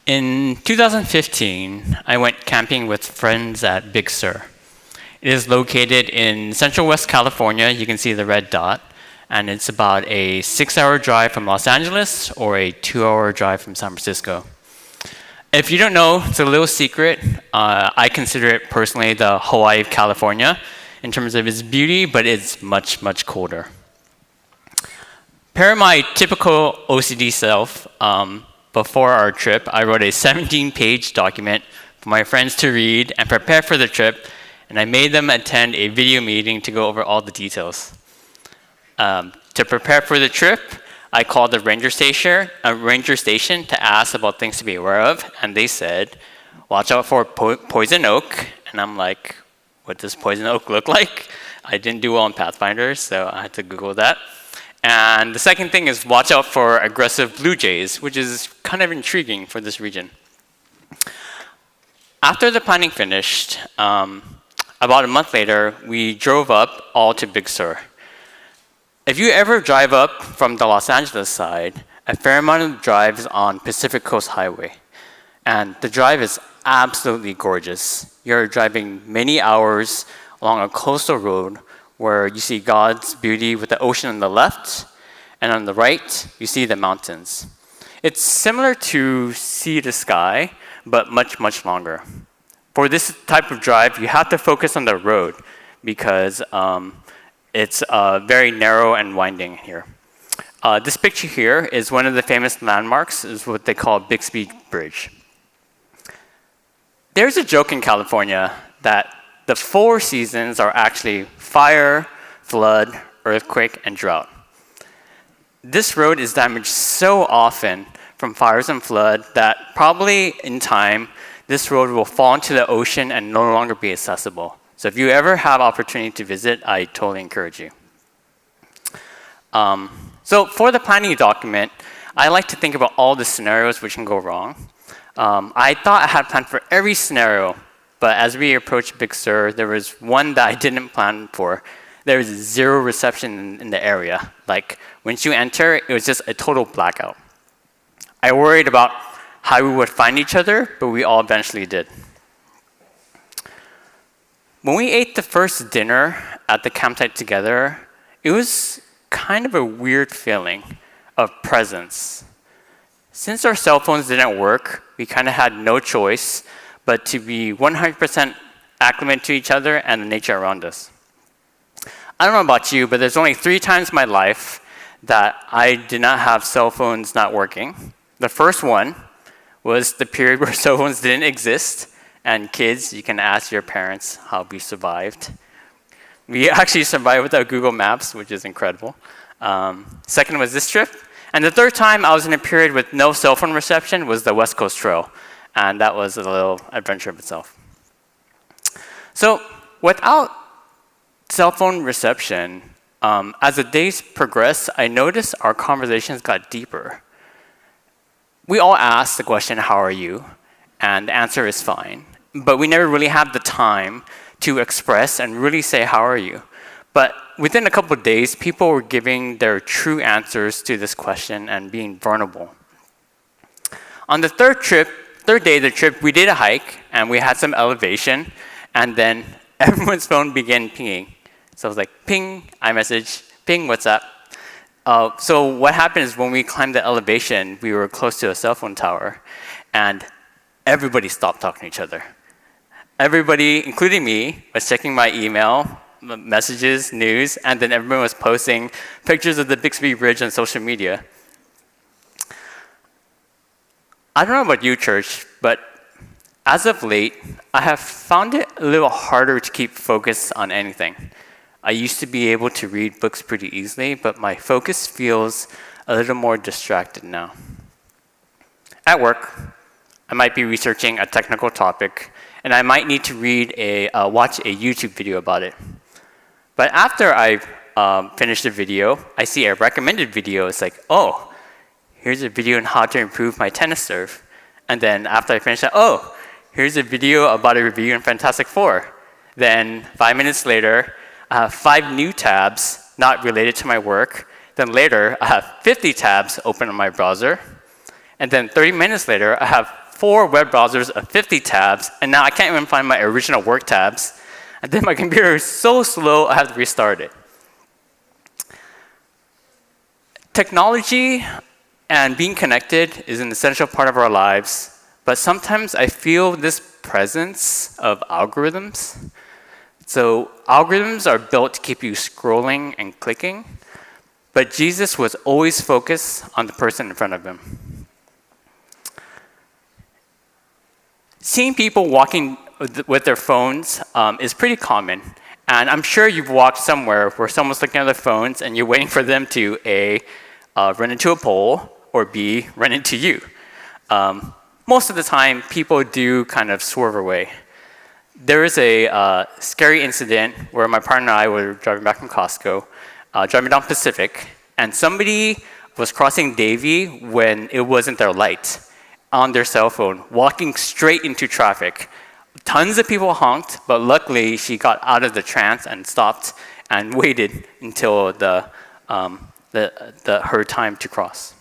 In 2015, I went camping with friends at Big Sur. It is located in Central West California. You can see the red dot. And it's about a 6-hour drive from Los Angeles or a 2-hour drive from San Francisco. If you don't know, it's a little secret. I consider it personally the Hawaii of California in terms of its beauty, but it's much, much colder. Per my typical OCD self, before our trip, I wrote a 17-page document for my friends to read and prepare for the trip, and I made them attend a video meeting to go over all the details. To prepare for the trip, I called the ranger station to ask about things to be aware of, and they said, watch out for poison oak. And I'm like, what does poison oak look like? I didn't do well in Pathfinder, so I had to Google that. And the second thing is watch out for aggressive blue jays, which is kind of intriguing for this region. After the planning finished, about a month later, we drove up all to Big Sur. If you ever drive up from the Los Angeles side, a fair amount of the drive is on Pacific Coast Highway. And the drive is absolutely gorgeous. You're driving many hours along a coastal road where you see God's beauty with the ocean on the left, and on the right, you see the mountains. It's similar to sea to sky, but much, much longer. For this type of drive, you have to focus on the road because it's very narrow and winding here. This picture here is one of the famous landmarks, is what they call Bixby Bridge. There's a joke in California that the 4 seasons are actually fire, flood, earthquake, and drought. This road is damaged so often from fires and flood that probably in time, this road will fall into the ocean and no longer be accessible. So if you ever have opportunity to visit, I totally encourage you. So for the planning document, I like to think about all the scenarios which can go wrong. I thought I had planned for every scenario, but as we approached Big Sur, there was one that I didn't plan for. There was 0 reception in the area. Like, once you enter, it was just a total blackout. I worried about how we would find each other, but we all eventually did. When we ate the first dinner at the campsite together, it was kind of a weird feeling of presence. Since our cell phones didn't work, we kind of had no choice but to be 100% acclimated to each other and the nature around us. I don't know about you, but there's only 3 times in my life that I did not have cell phones not working. The first one was the period where cell phones didn't exist, and kids, you can ask your parents how we survived. We actually survived without Google Maps, which is incredible. Second was this trip. And the third time I was in a period with no cell phone reception was the West Coast Trail. And that was a little adventure of itself. So without cell phone reception, as the days progressed, I noticed our conversations got deeper. We all asked the question, how are you? And the answer is fine. But we never really had the time to express and really say, how are you? But within a couple of days, people were giving their true answers to this question and being vulnerable. On the third day of the trip, we did a hike, and we had some elevation, and then everyone's phone began pinging. So I was like, ping, iMessage, ping, what's up? So what happened is when we climbed the elevation, we were close to a cell phone tower, and everybody stopped talking to each other. Everybody, including me, was checking my email, messages, news, and then everyone was posting pictures of the Bixby Bridge on social media. I don't know about you, church, but as of late, I have found it a little harder to keep focus on anything. I used to be able to read books pretty easily, but my focus feels a little more distracted now. At work, I might be researching a technical topic, and I might need to watch a YouTube video about it. But after I've finished the video, I see a recommended video. It's like, oh, here's a video on how to improve my tennis serve. And then after I finish that, oh, here's a video about a review in Fantastic Four. Then 5 minutes later, I have 5 new tabs not related to my work. Then later, I have 50 tabs open on my browser. And then 30 minutes later, I have 4 web browsers of 50 tabs, and now I can't even find my original work tabs. And then my computer is so slow, I have to restart it. Technology and being connected is an essential part of our lives, but sometimes I feel this presence of algorithms. So algorithms are built to keep you scrolling and clicking, but Jesus was always focused on the person in front of him. Seeing people walking with their phones is pretty common. And I'm sure you've walked somewhere where someone's looking at their phones and you're waiting for them to A, run into a pole, or B, run into you. Most of the time, people do kind of swerve away. There is a scary incident where my partner and I were driving back from Costco, driving down Pacific, and somebody was crossing Davie when it wasn't their light on their cell phone, walking straight into traffic. Tons of people honked, but luckily she got out of the trance and stopped and waited until her time to cross.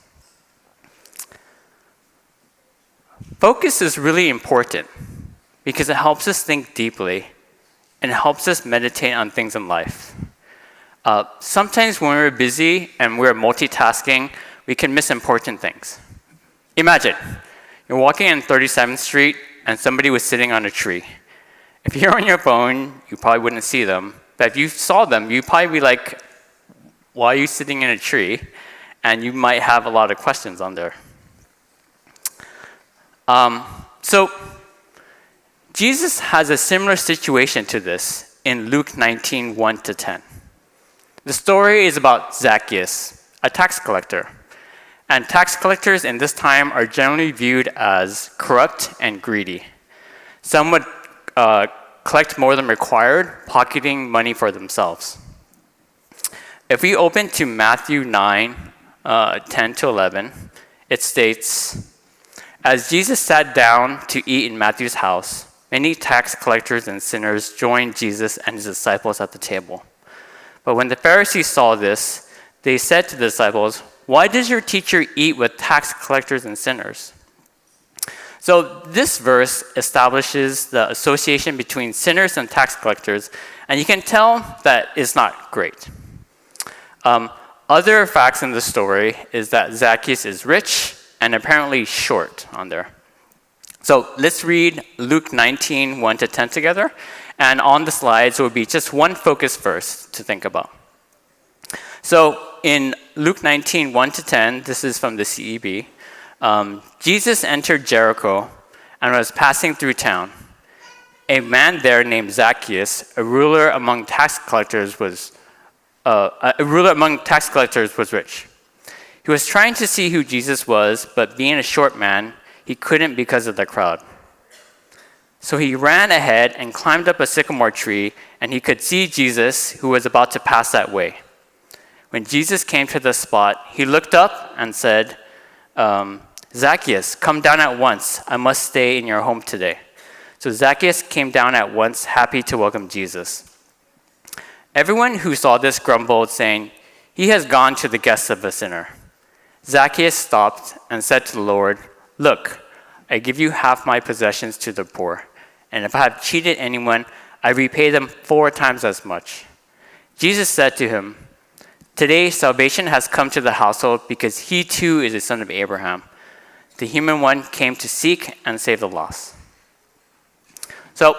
Focus is really important because it helps us think deeply and it helps us meditate on things in life. Sometimes when we're busy and we're multitasking, we can miss important things. Imagine, you're walking on 37th Street and somebody was sitting on a tree. If you're on your phone, you probably wouldn't see them. But if you saw them, you'd probably be like, why are you sitting in a tree? And you might have a lot of questions on there. So Jesus has a similar situation to this in Luke 19, 1-10. The story is about Zacchaeus, a tax collector. And tax collectors in this time are generally viewed as corrupt and greedy. Some would collect more than required, pocketing money for themselves. If we open to Matthew 9, 10-11, it states, as Jesus sat down to eat in Matthew's house, many tax collectors and sinners joined Jesus and his disciples at the table. But when the Pharisees saw this, they said to the disciples, why does your teacher eat with tax collectors and sinners? So this verse establishes the association between sinners and tax collectors, and you can tell that it's not great. Other facts in the story is that Zacchaeus is rich and apparently short on there. So let's read Luke 19, 1-10 together. And on the slides will be just one focus verse to think about. So in Luke 19, 1-10, this is from the CEB, Jesus entered Jericho and was passing through town. A man there named Zacchaeus, a ruler among tax collectors, was rich. He was trying to see who Jesus was, but being a short man, he couldn't because of the crowd. So he ran ahead and climbed up a sycamore tree, and he could see Jesus, who was about to pass that way. When Jesus came to the spot, he looked up and said, Zacchaeus, come down at once. I must stay in your home today. So Zacchaeus came down at once, happy to welcome Jesus. Everyone who saw this grumbled, saying, he has gone to the guests of a sinner. Zacchaeus stopped and said to the Lord, look, I give you half my possessions to the poor, and if I have cheated anyone, I repay them 4 times as much. Jesus said to him, today salvation has come to the household because he too is a son of Abraham. The human one came to seek and save the lost. So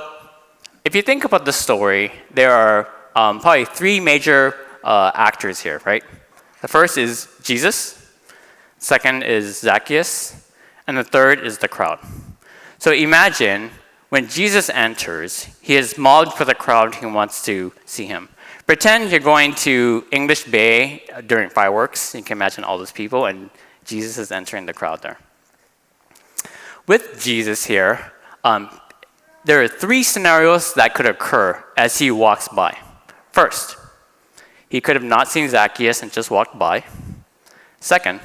if you think about the story, there are probably 3 major actors here, right? The first is Jesus, second is Zacchaeus, and the third is the crowd. So imagine when Jesus enters, he is mobbed for the crowd who wants to see him. Pretend you're going to English Bay during fireworks. You can imagine all those people, and Jesus is entering the crowd there. With Jesus here, there are 3 scenarios that could occur as he walks by. First, he could have not seen Zacchaeus and just walked by. Second,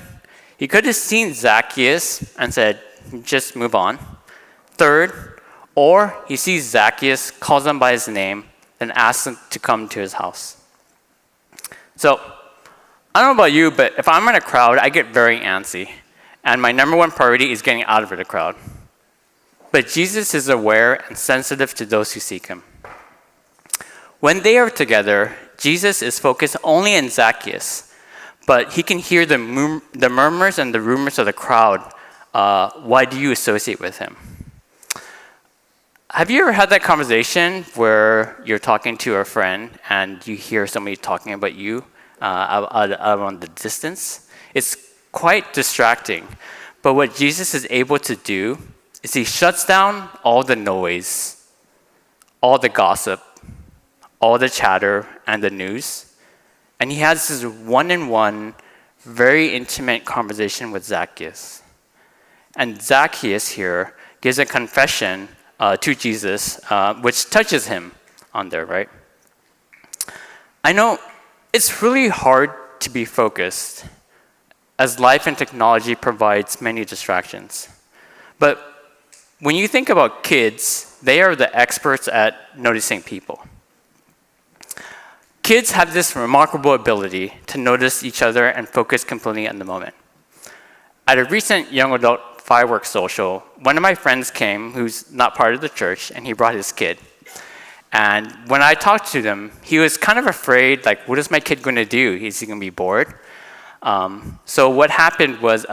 he could have seen Zacchaeus and said, just move on. Third, or he sees Zacchaeus, calls him by his name, and asks him to come to his house. So, I don't know about you, but if I'm in a crowd, I get very antsy. And my number 1 priority is getting out of the crowd. but Jesus is aware and sensitive to those who seek him. When they are together, Jesus is focused only on Zacchaeus, but he can hear the murmurs and the rumors of the crowd. Why do you associate with him? Have you ever had that conversation where you're talking to a friend and you hear somebody talking about you out on the distance? It's quite distracting. But what Jesus is able to do is he shuts down all the noise, all the gossip, all the chatter and the news, and he has this one-on-one, very intimate conversation with Zacchaeus. And Zacchaeus here gives a confession to Jesus, which touches him on there, right? I know it's really hard to be focused as life and technology provides many distractions. But when you think about kids, they are the experts at noticing people. Kids have this remarkable ability to notice each other and focus completely on the moment. At a recent young adult fireworks social, one of my friends came who's not part of the church, and he brought his kid. And when I talked to him, he was kind of afraid, like, what is my kid going to do? Is he going to be bored? So what happened was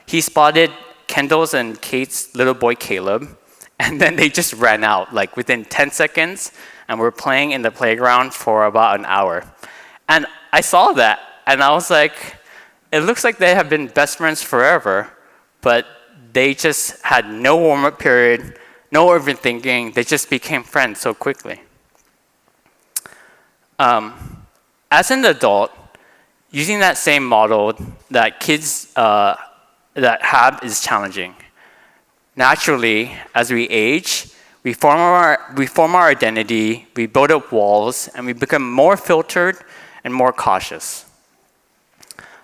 he spotted Kendall's and Kate's little boy Caleb, and then they just ran out, like within 10 seconds, and were playing in the playground for about an hour. And I saw that, and I was like, it looks like they have been best friends forever, but they just had no warm-up period, no overthinking. They just became friends so quickly. As an adult, using that same model that kids that have is challenging. Naturally, as we age, we form our identity, we build up walls, and we become more filtered and more cautious.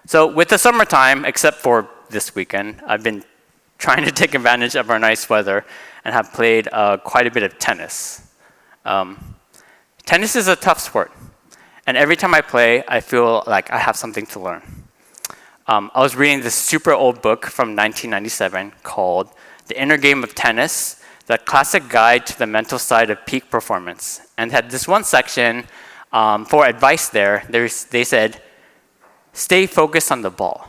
So with the summertime, except for this weekend, I've been trying to take advantage of our nice weather and have played quite a bit of tennis. Tennis is a tough sport, and every time I play, I feel like I have something to learn. I was reading this super old book from 1997 called The Inner Game of Tennis, the classic guide to the mental side of peak performance, and had this one section for advice there. They said, stay focused on the ball.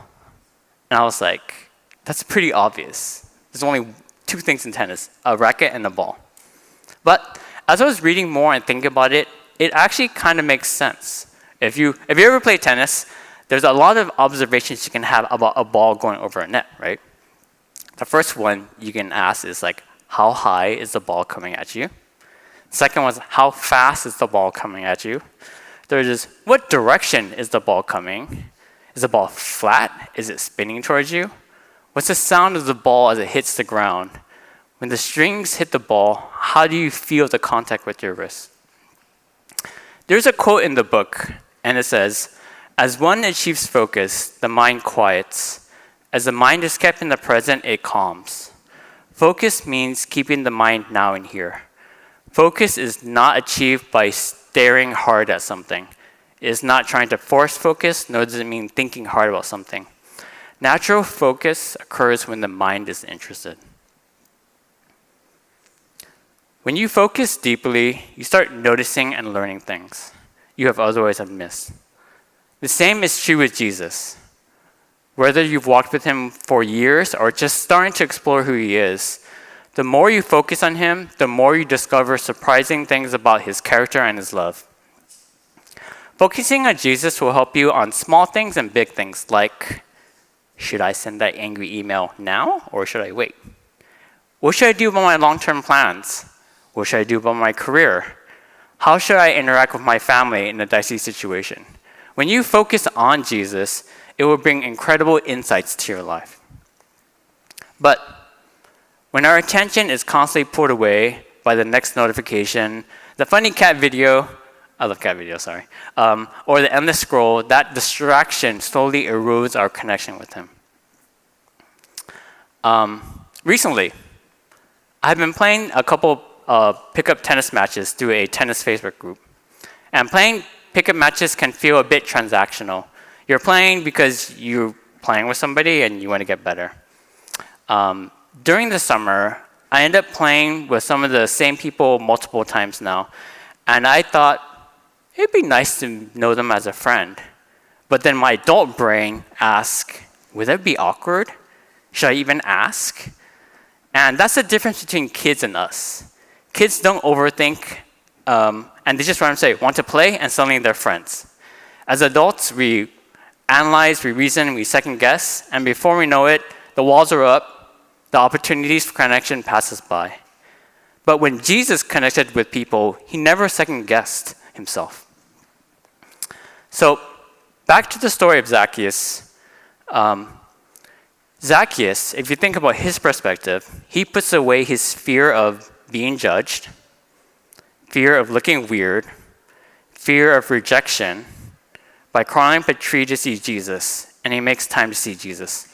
And I was like, that's pretty obvious. There's only two things in tennis, a racket and a ball. But as I was reading more and thinking about it, it actually kind of makes sense. If you ever play tennis, there's a lot of observations you can have about a ball going over a net, right? The first one you can ask is like, how high is the ball coming at you? Second one is, how fast is the ball coming at you? Third is, what direction is the ball coming? Is the ball flat? Is it spinning towards you? What's the sound of the ball as it hits the ground? When the strings hit the ball, how do you feel the contact with your wrist? There's a quote in the book, and it says, as one achieves focus, the mind quiets. As the mind is kept in the present, it calms. Focus means keeping the mind now and here. Focus is not achieved by staring hard at something. It is not trying to force focus, nor does it mean thinking hard about something. Natural focus occurs when the mind is interested. When you focus deeply, you start noticing and learning things you have otherwise missed. The same is true with Jesus. Whether you've walked with him for years or just starting to explore who he is, the more you focus on him, the more you discover surprising things about his character and his love. Focusing on Jesus will help you on small things and big things like, should I send that angry email now or should I wait? What should I do about my long-term plans? What should I do about my career? How should I interact with my family in a dicey situation? When you focus on Jesus, it will bring incredible insights to your life. But when our attention is constantly pulled away by the next notification, the funny cat video, I love cat videos, sorry, or the endless scroll, that distraction slowly erodes our connection with him. Recently, I've been playing a couple pickup tennis matches through a tennis Facebook group. And playing pickup matches can feel a bit transactional. You're playing because you're playing with somebody and you want to get better. During the summer, I ended up playing with some of the same people multiple times now. And I thought, it'd be nice to know them as a friend. But then my adult brain asked, would that be awkward? Should I even ask? And that's the difference between kids and us. Kids don't overthink, and they just run and say, want to play, and suddenly they're friends. As adults, we analyze, we reason, we second guess, and before we know it, the walls are up, the opportunities for connection passes by. But when Jesus connected with people, he never second guessed himself. So, back to the story of Zacchaeus. Zacchaeus, if you think about his perspective, he puts away his fear of being judged, fear of looking weird, fear of rejection, by climbing up a tree to see Jesus, and he makes time to see Jesus.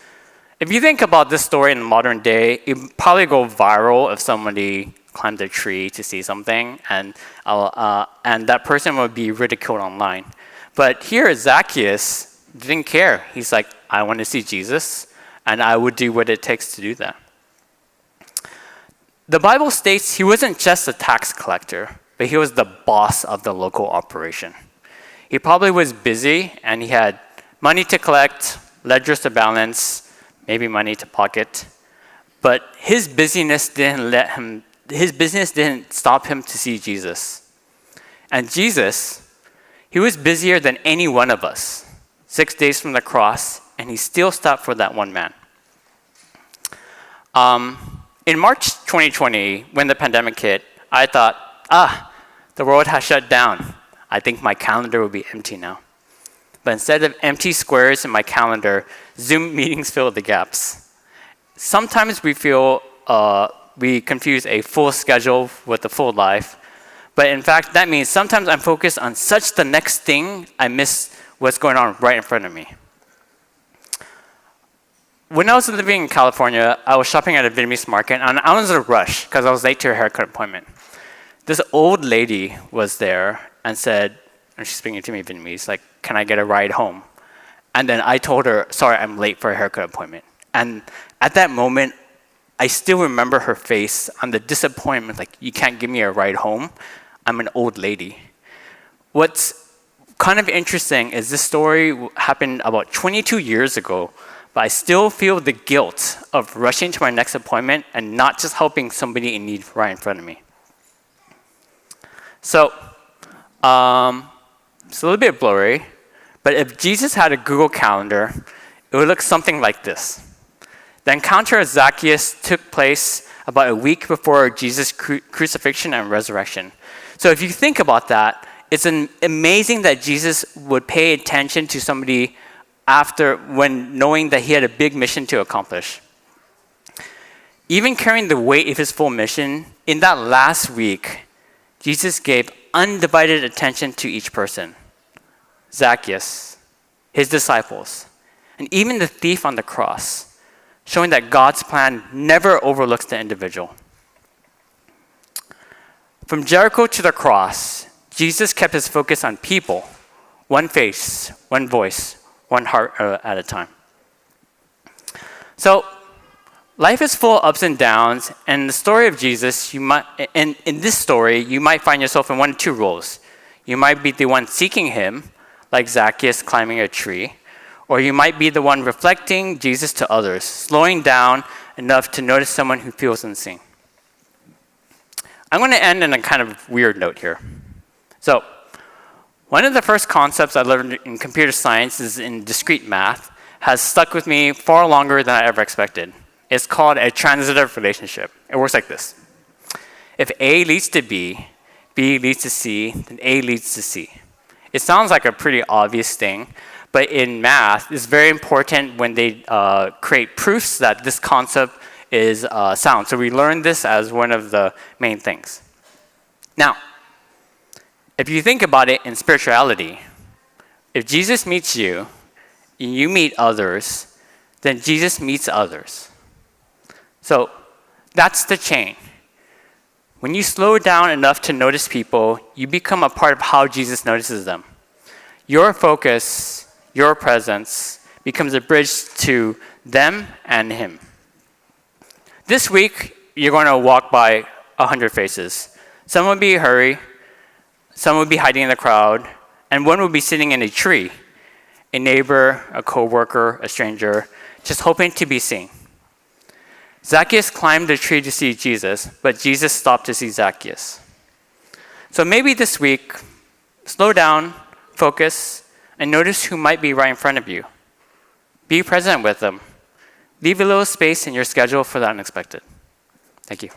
If you think about this story in the modern day, it would probably go viral if somebody climbed a tree to see something, and that person would be ridiculed online. But here, Zacchaeus didn't care. He's like, I want to see Jesus, and I would do what it takes to do that. The Bible states he wasn't just a tax collector, but he was the boss of the local operation. He probably was busy, and he had money to collect, ledgers to balance, maybe money to pocket. But his business didn't stop him to see Jesus. And Jesus, he was busier than any one of us. 6 days from the cross, and he still stopped for that one man. In March 2020, when the pandemic hit, I thought, the world has shut down. I think my calendar will be empty now. But instead of empty squares in my calendar, Zoom meetings fill the gaps. Sometimes we feel we confuse a full schedule with a full life. But in fact, that means sometimes I'm focused on such the next thing, I miss what's going on right in front of me. When I was living in California, I was shopping at a Vietnamese market, and I was in a rush because I was late to a haircut appointment. This old lady was there and said, and she's speaking to me in Vietnamese, like, can I get a ride home? And then I told her, sorry, I'm late for a haircut appointment. And at that moment, I still remember her face on the disappointment, like, you can't give me a ride home? I'm an old lady. What's kind of interesting is this story happened about 22 years ago, but I still feel the guilt of rushing to my next appointment and not just helping somebody in need right in front of me. So, it's a little bit blurry, but if Jesus had a Google Calendar, it would look something like this. The encounter of Zacchaeus took place about a week before Jesus' crucifixion and resurrection. So if you think about that, it's amazing that Jesus would pay attention to somebody after when knowing that he had a big mission to accomplish. Even carrying the weight of his full mission, in that last week, Jesus gave undivided attention to each person. Zacchaeus, his disciples, and even the thief on the cross, showing that God's plan never overlooks the individual. From Jericho to the cross, Jesus kept his focus on people, one face, one voice, one heart at a time. So, life is full of ups and downs, and in the story of Jesus, in this story, you might find yourself in one of two roles. You might be the one seeking him, like Zacchaeus climbing a tree, or you might be the one reflecting Jesus to others, slowing down enough to notice someone who feels unseen. I'm going to end on a kind of weird note here. So, one of the first concepts I learned in computer science is in discrete math, has stuck with me far longer than I ever expected. It's called a transitive relationship. It works like this. If A leads to B, B leads to C, then A leads to C. It sounds like a pretty obvious thing, but in math, it's very important when they create proofs that this concept is sound. So we learn this as one of the main things. Now, if you think about it in spirituality, if Jesus meets you, and you meet others, then Jesus meets others. So that's the chain. When you slow down enough to notice people, you become a part of how Jesus notices them. Your focus, your presence, becomes a bridge to them and him. This week, you're going to walk by 100 faces. Some would be in a hurry, some would be hiding in the crowd, and one would be sitting in a tree, a neighbor, a coworker, a stranger, just hoping to be seen. Zacchaeus climbed the tree to see Jesus, but Jesus stopped to see Zacchaeus. So maybe this week, slow down, focus, and notice who might be right in front of you. Be present with them. Leave a little space in your schedule for the unexpected. Thank you.